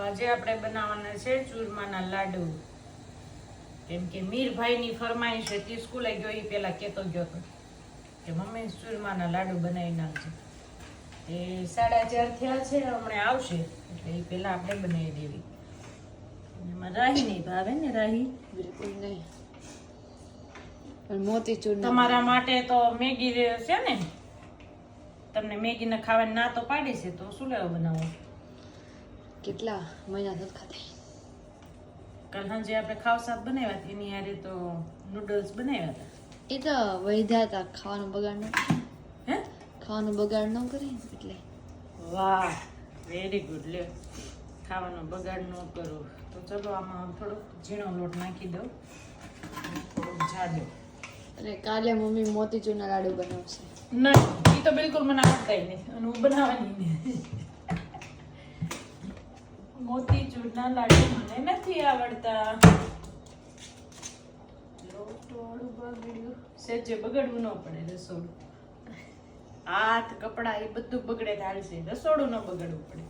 આજે આપણે બનાવવાના છે ચૂરમાના લાડુ. કેમ કે મીરભાઈની ફરમાઈશ હતી, સ્કૂલે ગયો એ પેલા કહેતો ગયો હતો કે મમ્મી ચૂરમાના લાડુ બનાવી નાખજો. એ 4:30 થયા છે, હમણાં આવશે એટલે એ પેલા આપણે બનાવી દેવી. એમાં રાહી નહીં ભાવે ને? રાહી બિલકુલ નહીં. પણ મોતીચૂર તમારા માટે તો મેગી છે ને, તમને મેગી ને ખાવાની ના તો પાડી છે, તો શું લેવા બનાવો? કેટલા મહિના નથી ખાધી. કાલ સાંજે આપણે ખાવસાત બનાવ્યા હતા, એની હારે તો નૂડલ્સ બનાવ્યા હતા. એ તો વૈધા હતા, ખાવાનું બગાડ ન હે ખાવાનું બગાડ ન કરે એટલે. વાહ, વેરી ગુડ. લે, ખાવાનો બગાડ ન કરો. તો ચલો આમાં થોડોક ઝીણો લોટ નાખી દો, થોડોક જાડો. અને કાલે મમ્મી મોતીચૂરના લાડુ બનાવશે. નહીં, એ તો બિલકુલ મને આવડતા નહીં, અને હું બનાવવાની નહીં. મોતીચૂરના લાડુ મને નથી આવડતા. લોટવાળું બગડ્યું, સેજે બગડવું ન પડે. રસોડું, હાથ, કપડા એ બધું બગડે ચાલશે, રસોડું ન બગડવું પડે.